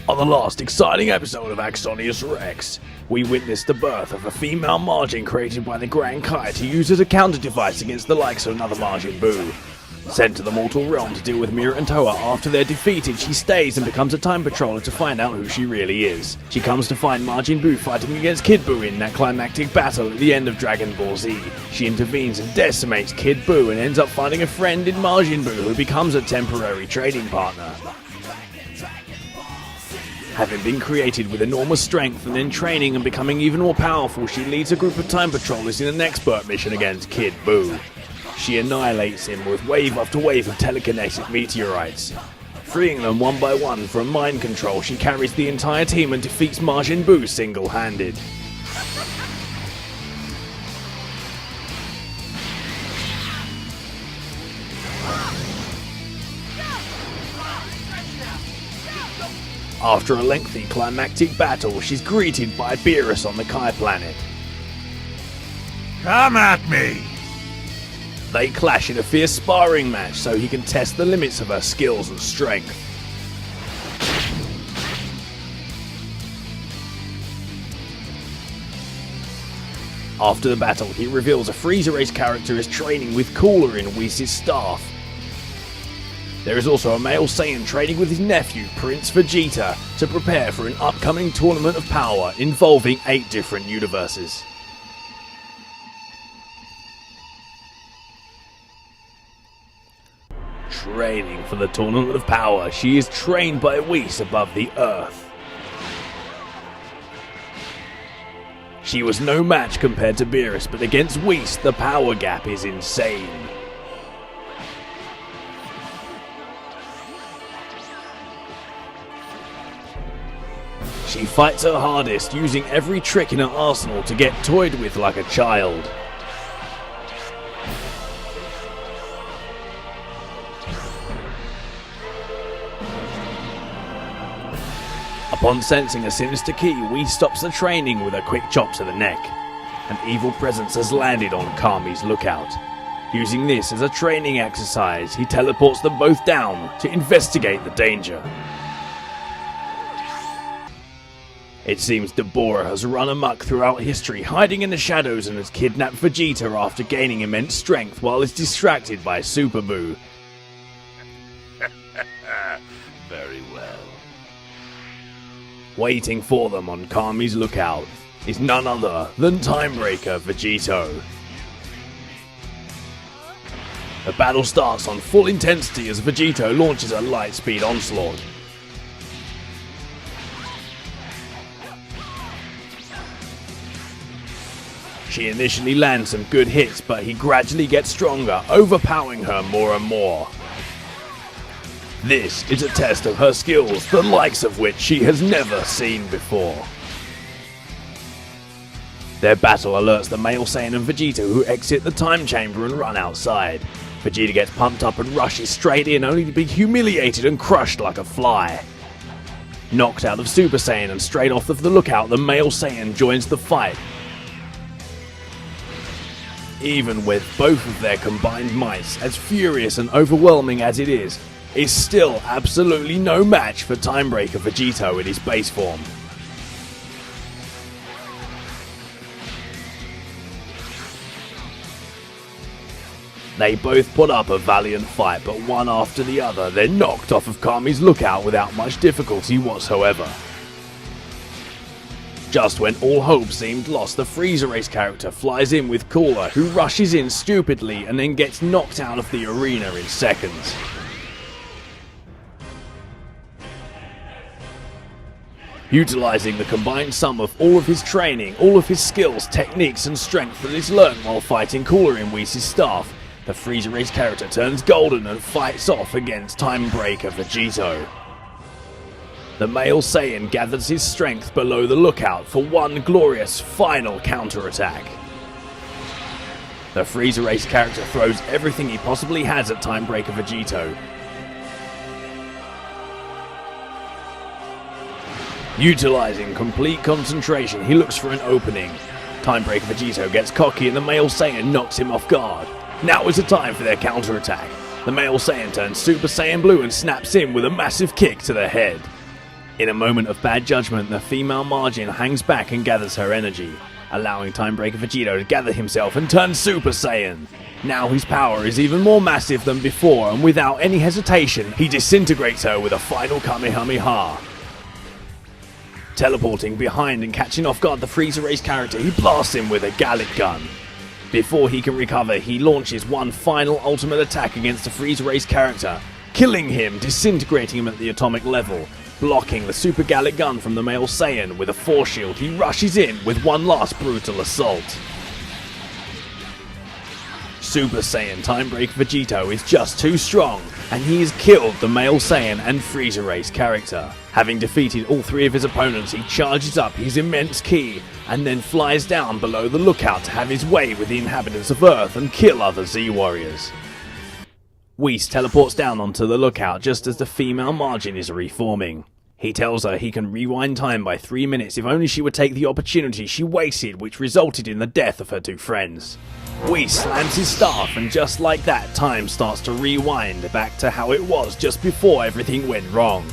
On the last exciting episode of AxoniusRex, we witnessed the birth of a female Majin created by the Grand Kai to use as a counter device against the likes of another Majin Buu. Sent to the mortal realm to deal with Mira and Toa after they're defeated, she stays and becomes a time patroller to find out who she really is. She comes to find Majin Buu fighting against Kid Buu in that climactic battle at the end of Dragonball Z. She intervenes and decimates Kid Buu and ends up finding a friend in Majin Buu who becomes a temporary trading partner. Having been created with enormous strength and then training and becoming even more powerful, she leads a group of time patrollers in an expert mission against Kid Buu. She annihilates him with wave after wave of telekinetic meteorites. Freeing them one by one from mind control, she carries the entire team and defeats Majin Buu single-handed. After a lengthy climactic battle, she's greeted by Beerus on the Kai planet. Come at me! They clash in a fierce sparring match so he can test the limits of her skills and strength. After the battle, he reveals a Frieza race character is training with Cooler in Whis' staff. There is also a male Saiyan training with his nephew, Prince Vegeta, to prepare for an upcoming tournament of power involving 8 different universes. Training for the tournament of power, she is trained by Whis above the earth. She was no match compared to Beerus, but against Whis, the power gap is insane. She fights her hardest, using every trick in her arsenal to get toyed with like a child. Upon sensing a sinister key, Whis stops the training with a quick chop to the neck. An evil presence has landed on Kami's lookout. Using this as a training exercise, he teleports them both down to investigate the danger. It seems Deborah has run amok throughout history, hiding in the shadows, and has kidnapped Vegeta after gaining immense strength while is distracted by Super Buu. Very well. Waiting for them on Kami's lookout is none other than Breaker Vegito. The battle starts on full intensity as Vegito launches a light-speed onslaught. She initially lands some good hits, but he gradually gets stronger, overpowering her more and more. This is a test of her skills, the likes of which she has never seen before. Their battle alerts the male Saiyan and Vegeta, who exit the time chamber and run outside. Vegeta gets pumped up and rushes straight in, only to be humiliated and crushed like a fly. Knocked out of Super Saiyan and straight off of the lookout, the male Saiyan joins the fight. Even with both of their combined mights, as furious and overwhelming as it is still absolutely no match for Breaker Vegito in his base form. They both put up a valiant fight, but one after the other, they're knocked off of Kami's lookout without much difficulty whatsoever. Just when all hope seemed lost, the Frieza race character flies in with Cooler, who rushes in stupidly and then gets knocked out of the arena in seconds. Utilizing the combined sum of all of his training, all of his skills, techniques and strength that he's learned while fighting Cooler in Whis' staff, the Frieza race character turns golden and fights off against Breaker Vegito. The male Saiyan gathers his strength below the lookout for one glorious final counterattack. The Frieza race character throws everything he possibly has at Breaker Vegito. Utilizing complete concentration, he looks for an opening. Breaker Vegito gets cocky and the male Saiyan knocks him off guard. Now is the time for their counterattack. The male Saiyan turns Super Saiyan Blue and snaps in with a massive kick to the head. In a moment of bad judgment, the female Majin hangs back and gathers her energy, allowing Breaker Vegito to gather himself and turn Super Saiyan. Now his power is even more massive than before, and without any hesitation, he disintegrates her with a final Kamehameha. Teleporting behind and catching off guard the Frieza Race character, he blasts him with a Gallic gun. Before he can recover, he launches one final ultimate attack against the Frieza Race character, killing him, disintegrating him at the atomic level. Blocking the Super Gallic gun from the male Saiyan with a force shield, he rushes in with one last brutal assault. Super Saiyan Breaker Vegito is just too strong, and he has killed the male Saiyan and Frieza Race character. Having defeated all three of his opponents, he charges up his immense ki, and then flies down below the lookout to have his way with the inhabitants of Earth and kill other Z-Warriors. Whis teleports down onto the lookout just as the female Majin is reforming. He tells her he can rewind time by 3 minutes if only she would take the opportunity she wasted, which resulted in the death of her two friends. Whis slams his staff, and just like that, time starts to rewind back to how it was just before everything went wrong.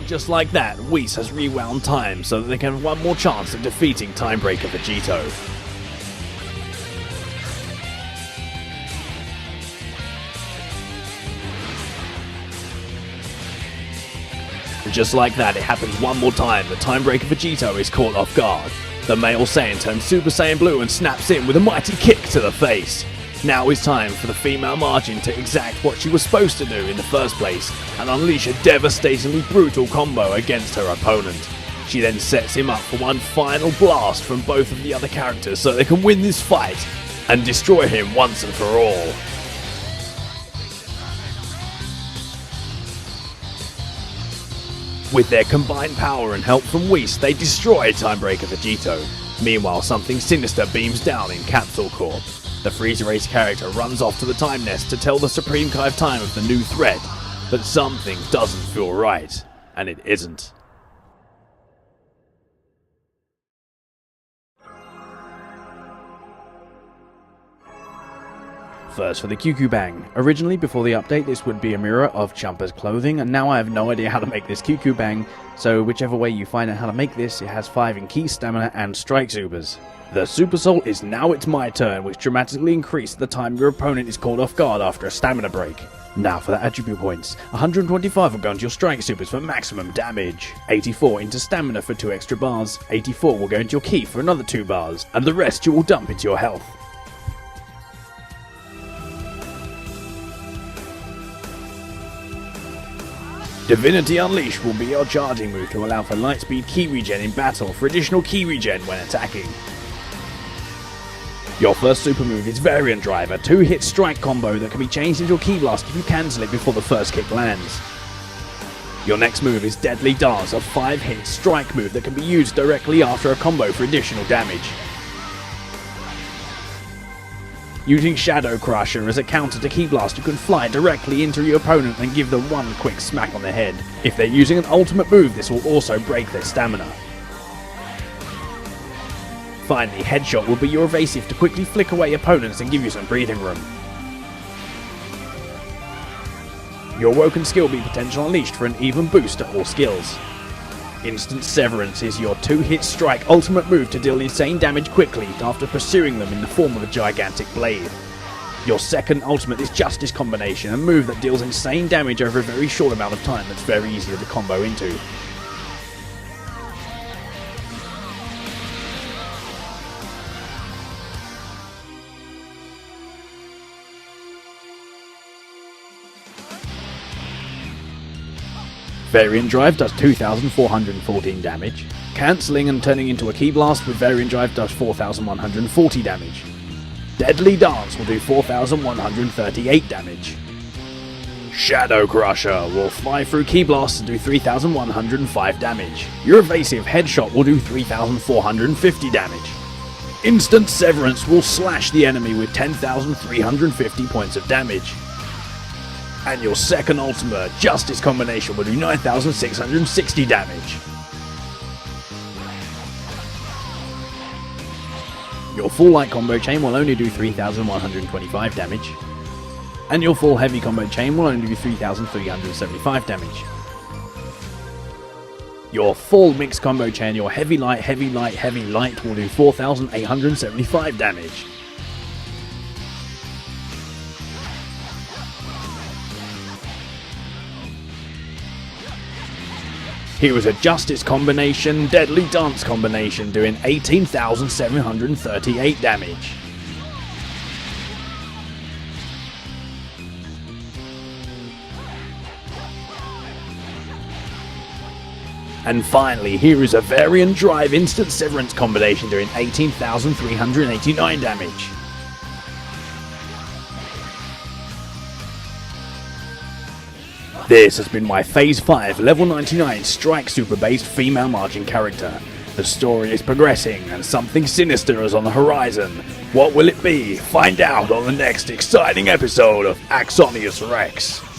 Just like that, Whis has rewound time so that they can have one more chance at defeating Breaker Vegito. Just like that, it happens one more time. The Breaker Vegito is caught off guard. The male Saiyan turns Super Saiyan Blue and snaps in with a mighty kick to the face. Now is time for the female Majin to exact what she was supposed to do in the first place and unleash a devastatingly brutal combo against her opponent. She then sets him up for one final blast from both of the other characters so they can win this fight and destroy him once and for all. With their combined power and help from Whis, they destroy Breaker Vegito. Meanwhile, something sinister beams down in Capsule Corp. The Frieza Race character runs off to the Time Nest to tell the Supreme Kai of Time of the new threat, but something doesn't feel right, and it isn't. First for the QQ Bang. Originally, before the update, this would be a mirror of Chumpa's clothing, and now I have no idea how to make this QQ Bang, so whichever way you find out how to make this, it has 5 in Ki, Stamina, and Strike Supers. The Super Soul is now it's my turn, which dramatically increases the time your opponent is caught off guard after a stamina break. Now for the attribute points. 125 will go into your Strike Supers for maximum damage. 84 into Stamina for 2 extra bars. 84 will go into your Ki for another 2 bars, and the rest you will dump into your health. Divinity Unleashed will be your charging move to allow for lightspeed Ki regen in battle for additional Ki regen when attacking. Your first super move is Variant Drive, a 2-hit strike combo that can be changed into a Ki Blast if you cancel it before the first kick lands. Your next move is Deadly Dance, a 5-hit strike move that can be used directly after a combo for additional damage. Using Shadow Crusher as a counter to Ki Blast, you can fly directly into your opponent and give them one quick smack on the head. If they're using an ultimate move, this will also break their stamina. Finally, Headshot will be your evasive to quickly flick away opponents and give you some breathing room. Your Woken skill will be Potential Unleashed for an even boost to all skills. Instant Severance is your 2-hit strike ultimate move to deal insane damage quickly after pursuing them in the form of a gigantic blade. Your second ultimate is Justice Combination, a move that deals insane damage over a very short amount of time that's very easy to combo into. Variant Drive does 2,414 damage. Cancelling and turning into a Ki Blast with Variant Drive does 4,140 damage. Deadly Dance will do 4,138 damage. Shadow Crusher will fly through Ki Blast and do 3,105 damage. Your Evasive Headshot will do 3,450 damage. Instant Severance will slash the enemy with 10,350 points of damage. And your second ultimate, Justice Combination, will do 9,660 damage. Your full light combo chain will only do 3,125 damage. And your full heavy combo chain will only do 3,375 damage. Your full mixed combo chain, your heavy light, heavy light, heavy light will do 4,875 damage. Here is a Justice Combination, Deadly Dance Combination doing 18,738 damage. And finally, here is a Variant Drive Instant Severance Combination doing 18,389 damage. This has been my Phase 5 Level 99 Strike Super based female Majin character. The story is progressing and something sinister is on the horizon. What will it be? Find out on the next exciting episode of AxoniusRex.